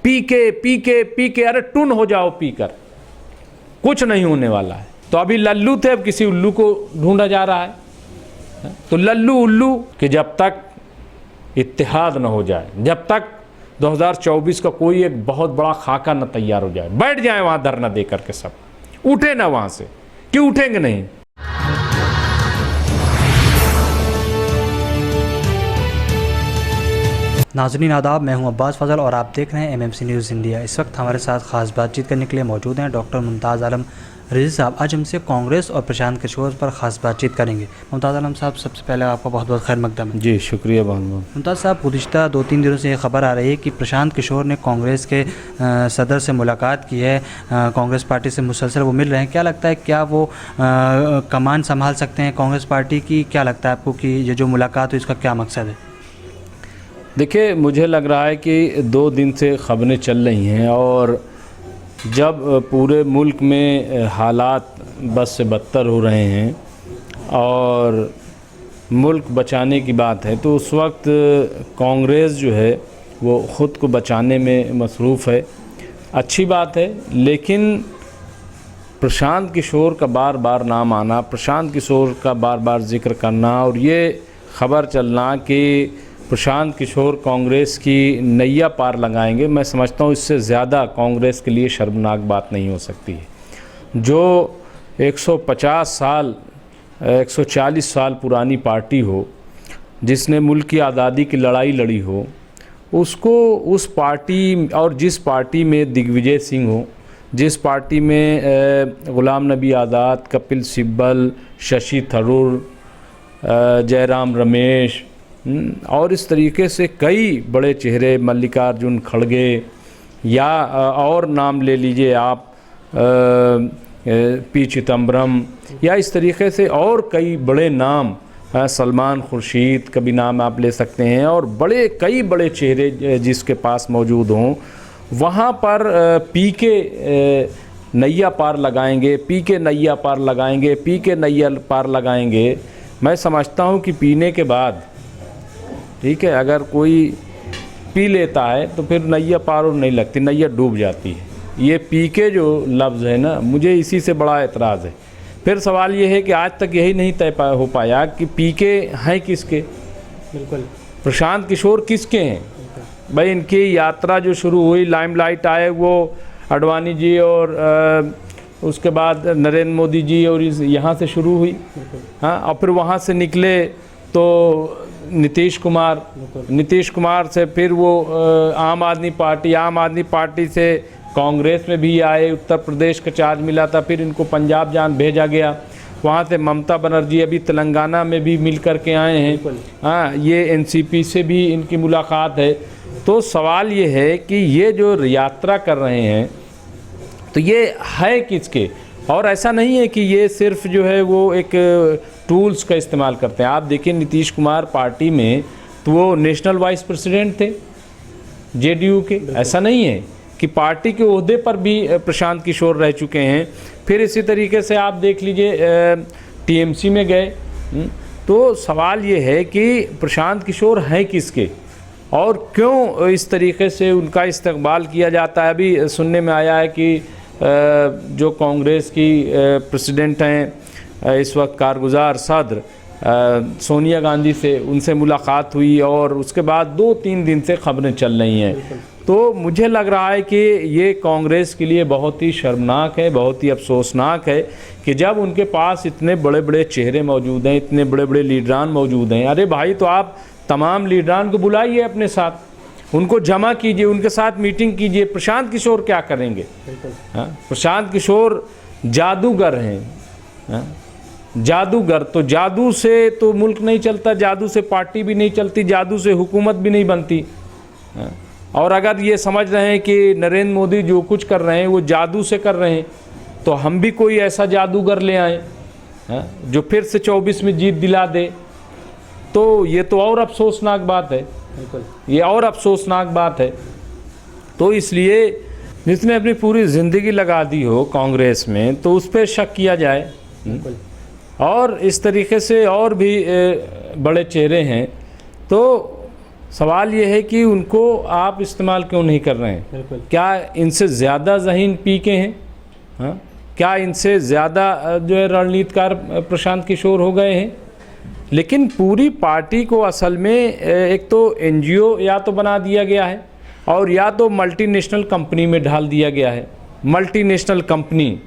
P के अरे टुन हो जाओ पीकर, कुछ नहीं होने वाला है। तो अभी लल्लू थे, अब किसी उल्लू को ढूंढा जा रहा है। तो लल्लू उल्लू कि जब तक इत्तेहाद न हो जाए, जब तक 2024 का कोई एक बहुत बड़ा खाका न तैयार हो जाए, बैठ जाए वहाँ धरना दे करके, सब उठे ना वहाँ से, क्यों उठेंगे नहीं। नाज़रीन आदाब, मैं हूं अब्बास फजल और आप देख रहे हैं MMC न्यूज़ इंडिया। इस वक्त हमारे साथ ख़ास बातचीत करने के लिए मौजूद हैं डॉक्टर मुमताज़ आलम रिज़वी साहब। आज हमसे कांग्रेस और प्रशांत किशोर पर ख़ास बातचीत करेंगे। मुमताज़ आलम साहब, सबसे पहले आपका बहुत बहुत खैर मकदम है। जी शुक्रिया बहुत बहुत। मुमताज़ साहब, गुज़िश्ता 2-3 दिनों से ये खबर आ रही है कि प्रशांत किशोर ने कांग्रेस के सदर से मुलाकात की है, कांग्रेस पार्टी से मुसलसल वो मिल रहे हैं। क्या लगता है, क्या वो कमान संभाल सकते हैं कांग्रेस पार्टी की? क्या लगता है आपको कि ये जो मुलाकात हुई इसका क्या मकसद है? देखिए, मुझे लग रहा है कि 2 दिन से खबरें चल रही हैं और जब पूरे मुल्क में हालात बद से बदतर हो रहे हैं और मुल्क बचाने की बात है, तो उस वक्त कांग्रेस जो है वो ख़ुद को बचाने में मसरूफ़ है। अच्छी बात है, लेकिन प्रशांत किशोर का बार बार नाम आना, प्रशांत किशोर का बार बार ज़िक्र करना और ये ख़बर चलना कि प्रशांत किशोर कांग्रेस की नैया पार लगाएंगे, मैं समझता हूँ इससे ज़्यादा कांग्रेस के लिए शर्मनाक बात नहीं हो सकती है। जो 150 साल 140 साल पुरानी पार्टी हो, जिसने मुल्क की आज़ादी की लड़ाई लड़ी हो, उसको उस पार्टी और जिस पार्टी में दिग्विजय सिंह हो, जिस पार्टी में ग़ुलाम नबी आज़ाद, कपिल सिब्बल, शशि थरूर, जयराम रमेश और इस तरीके से कई बड़े चेहरे, मल्लिकार्जुन खड़गे या और नाम ले लीजिए आप, पी चिदम्बरम या इस तरीके से और कई बड़े नाम, सलमान खुर्शीद का भी नाम आप ले सकते हैं और कई बड़े चेहरे जिसके पास मौजूद हों, वहाँ पर पी के नैया पार लगाएंगे, पी के नैया पार लगाएंगे, पी के नैया पार लगाएंगे। मैं समझता हूँ कि पीने के बाद, ठीक है, अगर कोई पी लेता है तो फिर नैया पार नहीं लगती, नैया डूब जाती है। ये पी के जो लफ्ज़ है ना, मुझे इसी से बड़ा एतराज़ है। फिर सवाल ये है कि आज तक यही नहीं तय हो पाया कि पी के हैं किसके। बिल्कुल, प्रशांत किशोर किसके हैं भाई? इनकी यात्रा जो शुरू हुई, लाइमलाइट आए वो अडवाणी जी और उसके बाद नरेंद्र मोदी जी और यहाँ से शुरू हुई, हाँ, और फिर वहाँ से निकले तो नीतीश कुमार से फिर वो आम आदमी पार्टी से कांग्रेस में भी आए, उत्तर प्रदेश का चार्ज मिला था, फिर इनको पंजाब भेजा गया, वहाँ से ममता बनर्जी अभी तेलंगाना में भी मिल कर के आए हैं, हाँ, ये एनसीपी से भी इनकी मुलाकात है। तो सवाल ये है कि ये जो यात्रा कर रहे हैं तो ये है किसके? और ऐसा नहीं है कि ये सिर्फ जो है वो एक टूल्स का इस्तेमाल करते हैं। आप देखिए, नीतीश कुमार पार्टी में तो वो नेशनल वाइस प्रेसिडेंट थे जेडीयू के, ऐसा नहीं है कि पार्टी के ओहदे पर भी प्रशांत किशोर रह चुके हैं। फिर इसी तरीके से आप देख लीजिए टीएमसी में गए। तो सवाल ये है कि प्रशांत किशोर हैं किसके और क्यों इस तरीके से उनका इस्तकबाल किया जाता है। अभी सुनने में आया है कि जो कांग्रेस की प्रेसिडेंट हैं इस वक्त, कारगुजार सदर सोनिया गांधी से उनसे मुलाकात हुई और उसके बाद 2-3 दिन से खबरें चल रही हैं। तो मुझे लग रहा है कि ये कांग्रेस के लिए बहुत ही शर्मनाक है, बहुत ही अफसोसनाक है कि जब उनके पास इतने बड़े बड़े चेहरे मौजूद हैं, इतने बड़े बड़े लीडरान मौजूद हैं। अरे भाई, तो आप तमाम लीडरान को बुलाइए अपने साथ, उनको जमा कीजिए, उनके साथ मीटिंग कीजिए। प्रशांत किशोर क्या करेंगे? हाँ, प्रशांत किशोर जादूगर हैं, हाँ, जादूगर। तो जादू से तो मुल्क नहीं चलता, जादू से पार्टी भी नहीं चलती, जादू से हुकूमत भी नहीं बनती। हाँ, और अगर ये समझ रहे हैं कि नरेंद्र मोदी जो कुछ कर रहे हैं वो जादू से कर रहे हैं, तो हम भी कोई ऐसा जादूगर ले आए, हाँ, जो फिर से 24 में जीत दिला दे। तो ये तो और अफसोसनाक बात है, ये और अफसोसनाक बात है। तो इसलिए जिसने अपनी पूरी ज़िंदगी लगा दी हो कांग्रेस में, तो उस पर शक किया जाए। और इस तरीके से और भी बड़े चेहरे हैं। तो सवाल ये है कि उनको आप इस्तेमाल क्यों नहीं कर रहे हैं? बिल्कुल। क्या इनसे ज़्यादा ज़हीन पी के हैं? हाँ, क्या इनसे ज़्यादा जो है रणनीतिकार प्रशांत किशोर हो गए हैं? लेकिन पूरी पार्टी को असल में एक तो एनजीओ या तो बना दिया गया है और या तो मल्टीनेशनल कंपनी में ढाल दिया गया है। मल्टीनेशनल कंपनी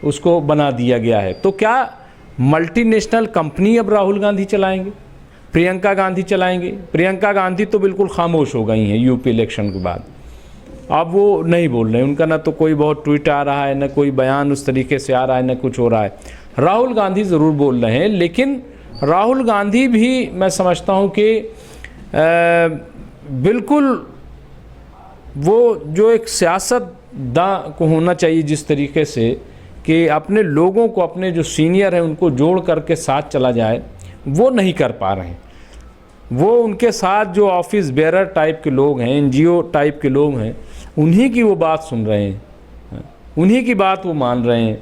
उसको बना दिया गया है। तो क्या मल्टीनेशनल कंपनी अब राहुल गांधी चलाएंगे, प्रियंका गांधी चलाएंगे? प्रियंका गांधी तो बिल्कुल खामोश हो गई हैं यूपी इलेक्शन के बाद। अब वो नहीं बोल रहे हैं, उनका ना तो कोई बहुत ट्वीट आ रहा है, ना कोई बयान उस तरीके से आ रहा है, ना कुछ हो रहा है। राहुल गांधी ज़रूर बोल रहे हैं, लेकिन राहुल गांधी भी मैं समझता हूँ कि बिल्कुल वो जो एक सियासतदान को होना चाहिए जिस तरीके से कि अपने लोगों को, अपने जो सीनियर हैं उनको जोड़ करके साथ चला जाए, वो नहीं कर पा रहे हैं। वो उनके साथ जो ऑफिस बेरर टाइप के लोग हैं, एनजीओ टाइप के लोग हैं, उन्हीं की वो बात सुन रहे हैं, उन्हीं की बात वो मान रहे हैं।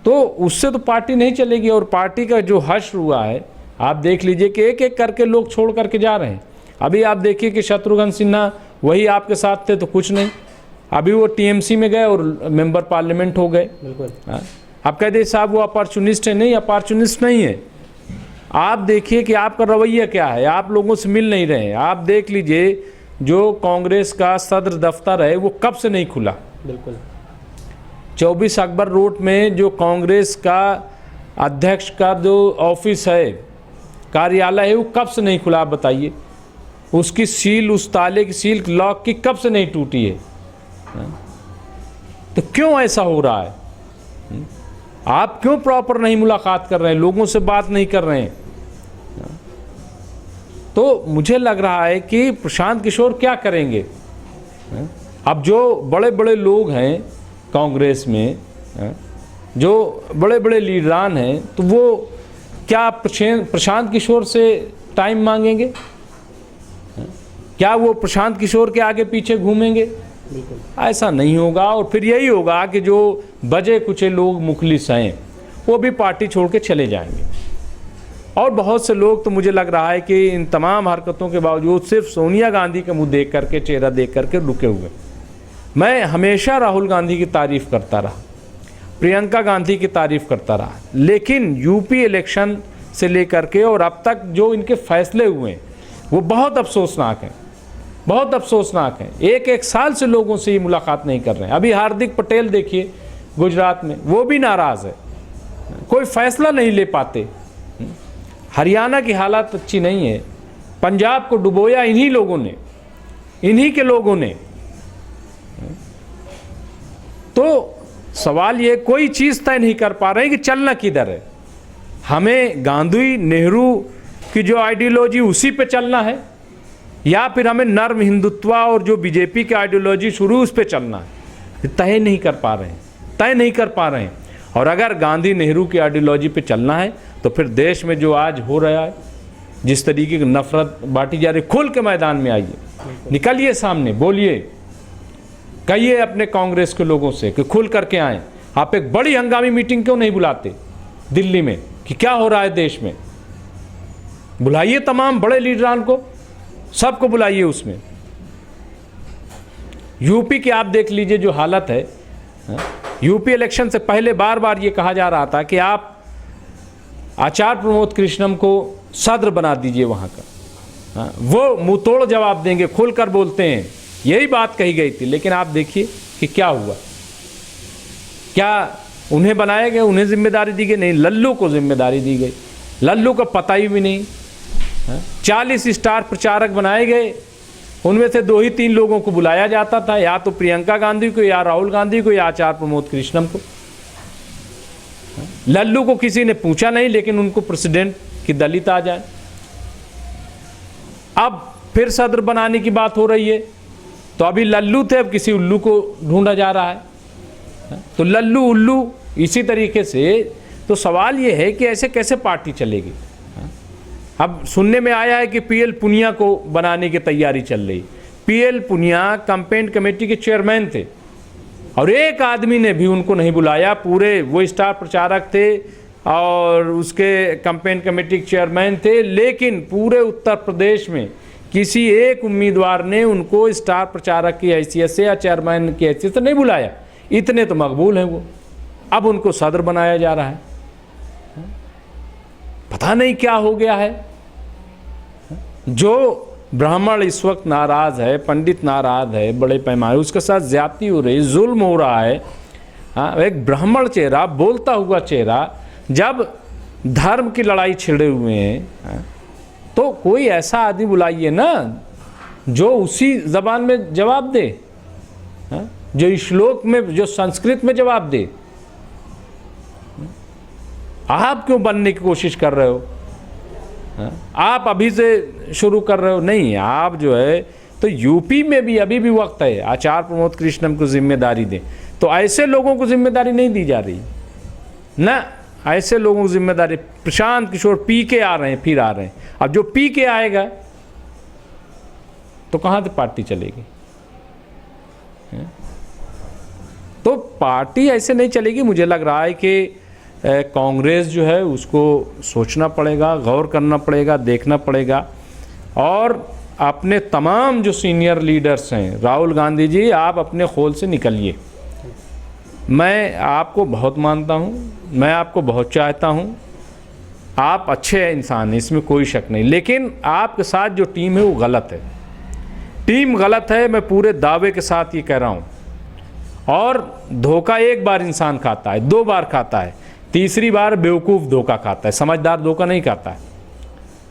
तो उससे तो पार्टी नहीं चलेगी। और पार्टी का जो हश्र हुआ है, आप देख लीजिए कि एक एक करके लोग छोड़ करके जा रहे हैं। अभी आप देखिए कि शत्रुघ्न सिन्हा वही आपके साथ थे तो कुछ नहीं, अभी वो टीएमसी में गए और मेंबर पार्लियामेंट हो गए। बिल्कुल। आप कहते साहब वो अपॉर्चुनिस्ट है, नहीं, अपॉर्चुनिस्ट नहीं है। आप देखिए कि आपका रवैया क्या है, आप लोगों से मिल नहीं रहे हैं। आप देख लीजिए जो कांग्रेस का सदर दफ्तर है वो कब से नहीं खुला। बिल्कुल। 24 अकबर रोड में जो कांग्रेस का अध्यक्ष का जो ऑफिस है, कार्यालय है, वो कब से नहीं खुला? आप बताइए। उसकी सील, उस ताले की सील लॉक की कब से नहीं टूटी है? तो क्यों ऐसा हो रहा है? आप क्यों प्रॉपर नहीं मुलाकात कर रहे हैं, लोगों से बात नहीं कर रहे हैं? तो मुझे लग रहा है कि प्रशांत किशोर क्या करेंगे? अब जो बड़े बड़े लोग हैं कांग्रेस में, जो बड़े बड़े लीडरान हैं, तो वो क्या प्रशांत किशोर से टाइम मांगेंगे? क्या वो प्रशांत किशोर के आगे पीछे घूमेंगे? ऐसा नहीं होगा। और फिर यही होगा कि जो बजे कुचे लोग मुखलिस हैं वो भी पार्टी छोड़ के चले जाएंगे। और बहुत से लोग तो मुझे लग रहा है कि इन तमाम हरकतों के बावजूद सिर्फ सोनिया गांधी का मुंह देख करके, चेहरा देख करके रुके हुए। मैं हमेशा राहुल गांधी की तारीफ़ करता रहा, प्रियंका गांधी की तारीफ़ करता रहा, लेकिन यूपी इलेक्शन से लेकर के और अब तक जो इनके फैसले हुए हैं वो बहुत अफसोसनाक हैं, बहुत अफसोसनाक हैं। एक साल से लोगों से ये मुलाकात नहीं कर रहे हैं। अभी हार्दिक पटेल देखिए गुजरात में, वो भी नाराज़ है, कोई फैसला नहीं ले पाते। हरियाणा की हालत अच्छी नहीं है, पंजाब को डुबोया इन्हीं लोगों ने, इन्हीं के लोगों ने। तो सवाल ये, कोई चीज़ तय नहीं कर पा रहे हैं कि चलना किधर है। हमें गांधी नेहरू की जो आइडियोलॉजी उसी पे चलना है, या फिर हमें नर्म हिंदुत्व और जो बीजेपी की आइडियोलॉजी शुरू उस पे चलना है। तय नहीं कर पा रहे हैं, तय नहीं कर पा रहे हैं। और अगर गांधी नेहरू की आइडियोलॉजी पे चलना है तो फिर देश में जो आज हो रहा है, जिस तरीके की नफरत बांटी जा रही, खुल के मैदान में आइए, निकलिए सामने, बोलिए, कहिए अपने कांग्रेस के लोगों से कि खुल करके आएँ। आप एक बड़ी हंगामी मीटिंग क्यों नहीं बुलाते दिल्ली में कि क्या हो रहा है देश में? बुलाइए तमाम बड़े लीडरान को, सबको बुलाइए उसमें। यूपी की आप देख लीजिए जो हालत है। यूपी इलेक्शन से पहले बार बार ये कहा जा रहा था कि आप आचार्य प्रमोद कृष्णम को सदर बना दीजिए वहाँ का। वो मुंह तोड़ जवाब देंगे, खुलकर बोलते हैं, यही बात कही गई थी। लेकिन आप देखिए कि क्या हुआ। क्या उन्हें बनाया गया, उन्हें जिम्मेदारी दी गई? नहीं, लल्लू को जिम्मेदारी दी गई। लल्लू का पता ही भी नहीं। 40 स्टार प्रचारक बनाए गए, उनमें से 2 ही 3 लोगों को बुलाया जाता था, या तो प्रियंका गांधी को, या राहुल गांधी को, या आचार्य प्रमोद कृष्णम को। लल्लू को किसी ने पूछा नहीं, लेकिन उनको प्रेसिडेंट की दलित आ जाए। अब फिर सदर बनाने की बात हो रही है, तो अभी लल्लू थे, अब किसी उल्लू को ढूंढा जा रहा है। तो लल्लू उल्लू इसी तरीके से। तो सवाल ये है कि ऐसे कैसे पार्टी चलेगी? अब सुनने में आया है कि पीएल पुनिया को बनाने की तैयारी चल रही। पीएल पुनिया कैंपेन कमेटी के चेयरमैन थे और एक आदमी ने भी उनको नहीं बुलाया। पूरे वो स्टार प्रचारक थे और उसके कैंपेन कमेटी के चेयरमैन थे, लेकिन पूरे उत्तर प्रदेश में किसी एक उम्मीदवार ने उनको स्टार प्रचारक की हैसियत से या चेयरमैन की हैसियत से नहीं बुलाया। इतने तो मकबूल हैं वो, अब उनको सदर बनाया जा रहा है। पता नहीं क्या हो गया है। जो ब्राह्मण इस वक्त नाराज है, पंडित नाराज है बड़े पैमाने, उसके साथ ज्यादती हो रही, जुल्म हो रहा है। हाँ, एक ब्राह्मण चेहरा, बोलता हुआ चेहरा, जब धर्म की लड़ाई छिड़े हुए हैं, तो कोई ऐसा आदमी बुलाइए ना जो उसी जबान में जवाब दे, जो श्लोक में, जो संस्कृत में जवाब दे। आप क्यों बनने की कोशिश कर रहे हो? आप अभी से शुरू कर रहे हो? नहीं, आप जो है तो यूपी में भी अभी भी वक्त है, आचार्य प्रमोद कृष्णम को जिम्मेदारी दें। तो ऐसे लोगों को जिम्मेदारी नहीं दी जा रही ना, ऐसे लोगों को जिम्मेदारी। प्रशांत किशोर पी के आ रहे हैं, फिर आ रहे हैं। अब जो पी के आएगा तो कहाँ से पार्टी चलेगी? तो पार्टी ऐसे नहीं चलेगी। मुझे लग रहा है कि कांग्रेस जो है उसको सोचना पड़ेगा, गौर करना पड़ेगा, देखना पड़ेगा। और अपने तमाम जो सीनियर लीडर्स हैं, राहुल गांधी जी, आप अपने खोल से निकलिए। मैं आपको बहुत मानता हूँ, मैं आपको बहुत चाहता हूँ, आप अच्छे इंसान हैं, इसमें कोई शक नहीं। लेकिन आपके साथ जो टीम है वो गलत है, टीम गलत है, मैं पूरे दावे के साथ ये कह रहा हूँ। और धोखा एक बार इंसान खाता है, 2 बार खाता है, तीसरी बार बेवकूफ़ धोखा खाता है, समझदार धोखा नहीं खाता है।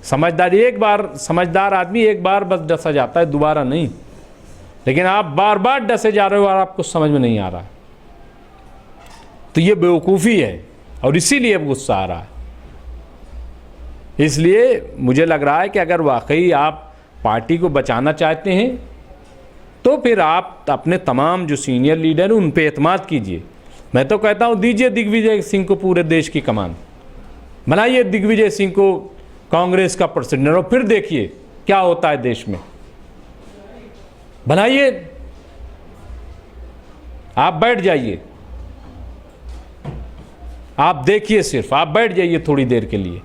समझदार एक बार, समझदार आदमी एक बार बस डसा जाता है, दोबारा नहीं। लेकिन आप बार बार डसे जा रहे हो और आपको समझ में नहीं आ रहा, तो ये बेवकूफ़ी है और इसीलिए अब गुस्सा आ रहा है। इसलिए मुझे लग रहा है कि अगर वाकई आप पार्टी को बचाना चाहते हैं तो फिर आप अपने तमाम जो सीनियर लीडर हैं उन पे एतमाद कीजिए। मैं तो कहता हूँ दीजिए दिग्विजय सिंह को पूरे देश की कमान, बनाइए दिग्विजय सिंह को कांग्रेस का प्रेसिडेंट, और फिर देखिए क्या होता है देश में। बनाइए, आप बैठ जाइए, आप देखिए, सिर्फ आप बैठ जाइए थोड़ी देर के लिए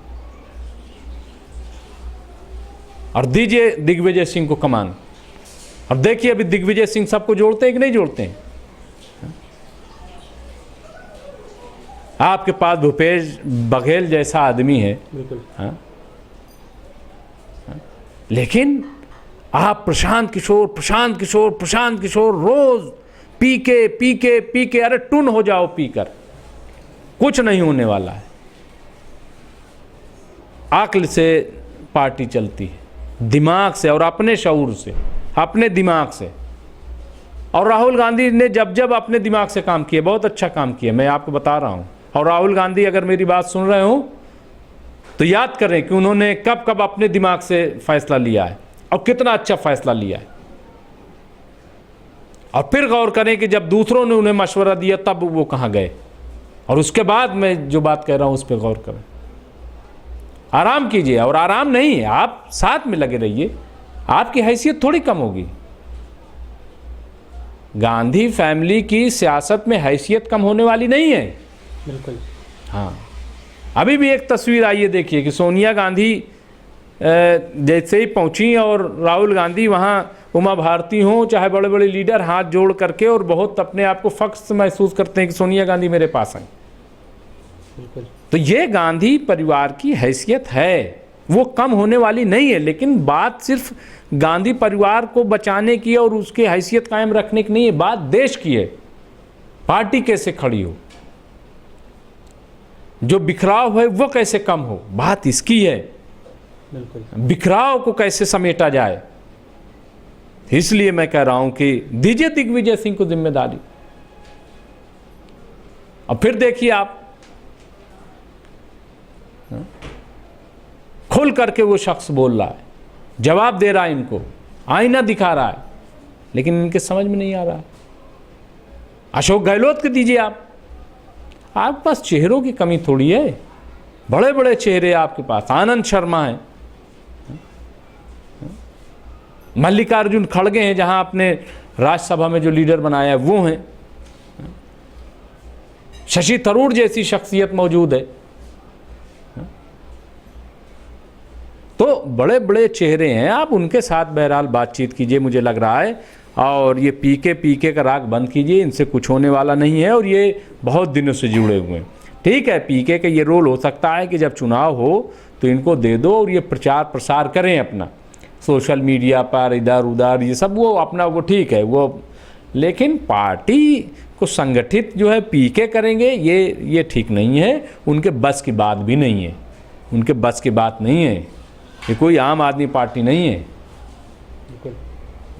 और दीजिए दिग्विजय सिंह को कमान। अब देखिए अभी दिग्विजय सिंह सबको जोड़ते हैं कि नहीं जोड़ते हैं? आपके पास भूपेश बघेल जैसा आदमी है, हाँ? लेकिन आप प्रशांत किशोर, प्रशांत किशोर, प्रशांत किशोर, रोज पी के पी के पी के, अरे टुन हो जाओ पीकर, कुछ नहीं होने वाला है। अक्ल से पार्टी चलती है, दिमाग से और अपने शऊर से, अपने दिमाग से। और राहुल गांधी ने जब जब अपने दिमाग से काम किया, बहुत अच्छा काम किया, मैं आपको बता रहा हूं। और राहुल गांधी अगर मेरी बात सुन रहे हो तो याद करें कि उन्होंने कब कब अपने दिमाग से फैसला लिया है और कितना अच्छा फैसला लिया है। और फिर गौर करें कि जब दूसरों ने उन्हें मशवरा दिया तब वो कहाँ गए, और उसके बाद मैं जो बात कह रहा हूं उस पर गौर करें। आराम कीजिए, और आराम नहीं, आप साथ में लगे रहिए, आपकी हैसियत थोड़ी कम होगी। गांधी फैमिली की सियासत में हैसियत कम होने वाली नहीं है। बिल्कुल। हाँ, अभी भी एक तस्वीर आई है, देखिए कि सोनिया गांधी जैसे ही पहुंची और राहुल गांधी वहाँ उमा भारती हों, चाहे बड़े बड़े लीडर हाथ जोड़ करके और बहुत अपने आप को फख्र महसूस करते हैं कि सोनिया गांधी मेरे पास आई। बिल्कुल। तो ये गांधी परिवार की हैसियत है, वो कम होने वाली नहीं है। लेकिन बात सिर्फ गांधी परिवार को बचाने की और उसकी हैसियत कायम रखने की नहीं है, बात देश की है। पार्टी कैसे खड़ी हो, जो बिखराव है वो कैसे कम हो, बात इसकी है। बिल्कुल। बिखराव को कैसे समेटा जाए, इसलिए मैं कह रहा हूं कि दीजिए दिग्विजय सिंह को जिम्मेदारी। अब फिर देखिए आप, खुल करके वो शख्स बोल रहा है, जवाब दे रहा है, इनको आईना दिखा रहा है, लेकिन इनके समझ में नहीं आ रहा। अशोक गहलोत को दीजिए आप, आपके पास चेहरों की कमी थोड़ी है, बड़े बड़े चेहरे आपके पास। आनंद शर्मा है, मल्लिकार्जुन खड़गे हैं, जहां आपने राज्यसभा में जो लीडर बनाया है वो हैं, शशि थरूर जैसी शख्सियत मौजूद है। तो बड़े बड़े चेहरे हैं, आप उनके साथ बहरहाल बातचीत कीजिए मुझे लग रहा है, और ये पीके का राग बंद कीजिए, इनसे कुछ होने वाला नहीं है और ये बहुत दिनों से जुड़े हुए हैं। ठीक है, पीके का ये रोल हो सकता है कि जब चुनाव हो तो इनको दे दो और ये प्रचार प्रसार करें अपना सोशल मीडिया पर इधर उधर, ये सब वो अपना वो ठीक है वो, लेकिन पार्टी को संगठित जो है पीके करेंगे ये ठीक नहीं है, उनके बस की बात भी नहीं है, उनके बस की बात नहीं है। ये कोई आम आदमी पार्टी नहीं है,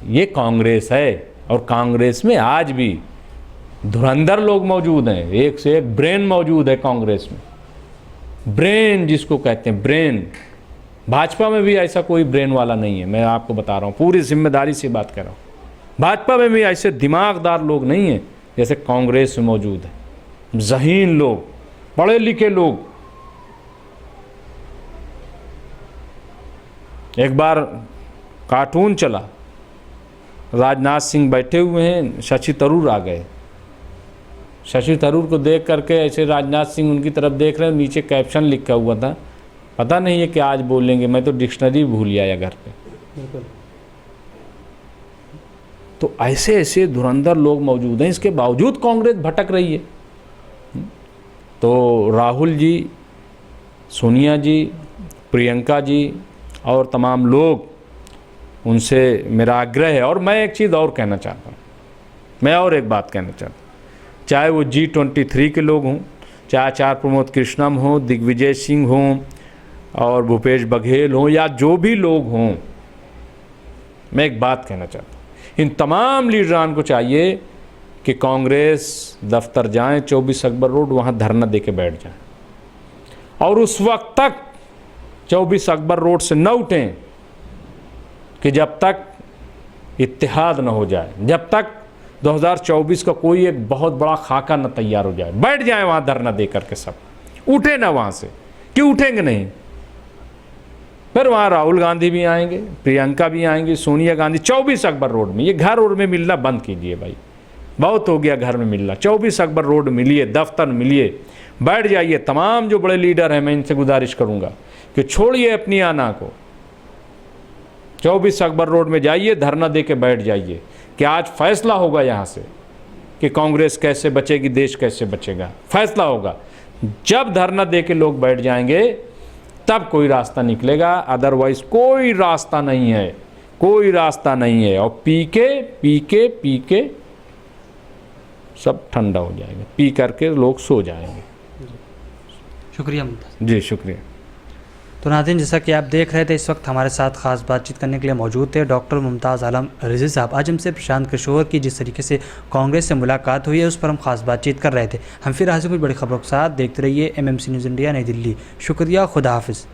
ये कांग्रेस है, और कांग्रेस में आज भी धुरंधर लोग मौजूद हैं, एक से एक ब्रेन मौजूद है कांग्रेस में, ब्रेन जिसको कहते हैं ब्रेन। भाजपा में भी ऐसा कोई ब्रेन वाला नहीं है, मैं आपको बता रहा हूँ, पूरी जिम्मेदारी से बात कर रहा हूँ। भाजपा में भी ऐसे दिमागदार लोग नहीं हैं जैसे कांग्रेस में मौजूद है, ज़हीन लोग, पढ़े लिखे लोग। एक बार कार्टून चला, राजनाथ सिंह बैठे हुए हैं, शशि थरूर आ गए, शशि थरूर को देख करके ऐसे राजनाथ सिंह उनकी तरफ देख रहे हैं, नीचे कैप्शन लिखा हुआ था, पता नहीं है क्या आज बोलेंगे, मैं तो डिक्शनरी भूल आया घर पे। तो ऐसे ऐसे धुरंधर लोग मौजूद हैं, इसके बावजूद कांग्रेस भटक रही है। तो राहुल जी, सोनिया जी, प्रियंका जी और तमाम लोग, उनसे मेरा आग्रह है। और मैं एक चीज़ और कहना चाहता हूँ, मैं और एक बात कहना चाहता हूँ, चाहे वो G23 के लोग हों, चाहे आचार्य प्रमोद कृष्णम हों, दिग्विजय सिंह हों और भूपेश बघेल हों, या जो भी लोग हों, मैं एक बात कहना चाहता हूँ, इन तमाम लीडरान को चाहिए कि कांग्रेस दफ्तर जाएं 24 अकबर रोड, वहाँ धरना दे के बैठ जाएं, और उस वक्त तक 24 अकबर रोड से न उठें कि जब तक इत्तेहाद न हो जाए, जब तक 2024 का कोई एक बहुत बड़ा खाका न तैयार हो जाए। बैठ जाए वहाँ धरना दे करके, सब उठे ना वहाँ से, क्यों उठेंगे नहीं? फिर वहाँ राहुल गांधी भी आएंगे, प्रियंका भी आएंगी, सोनिया गांधी। 24 अकबर रोड में, ये घर रोड में मिलना बंद कीजिए भाई, बहुत हो गया घर में मिलना। 24 अकबर रोड मिलिए, दफ्तर मिलिए, बैठ जाइए। तमाम जो बड़े लीडर हैं, मैं इनसे गुजारिश करूँगा कि छोड़िए अपनी आना को, 24 अकबर रोड में जाइए, धरना दे के बैठ जाइए कि आज फैसला होगा यहाँ से कि कांग्रेस कैसे बचेगी, देश कैसे बचेगा, फैसला होगा। जब धरना दे के लोग बैठ जाएंगे तब कोई रास्ता निकलेगा, अदरवाइज कोई रास्ता नहीं है, कोई रास्ता नहीं है। और पी के सब ठंडा हो जाएगा, पी करके लोग सो जाएंगे। शुक्रिया मुमताज़ जी शुक्रिया। तो नाज़रीन, जैसा कि आप देख रहे थे, इस वक्त हमारे साथ खास बातचीत करने के लिए मौजूद थे डॉक्टर मुमताज़ आलम रिज़वी साहब। आज हमसे प्रशांत किशोर की जिस तरीके से कांग्रेस से मुलाकात हुई है, उस पर हम खास बातचीत कर रहे थे। हम फिर हाजिर कुछ बड़ी खबरों के साथ, देखते रहिए MMC न्यूज़ इंडिया, नई दिल्ली। शुक्रिया, खुदा हाफिज़।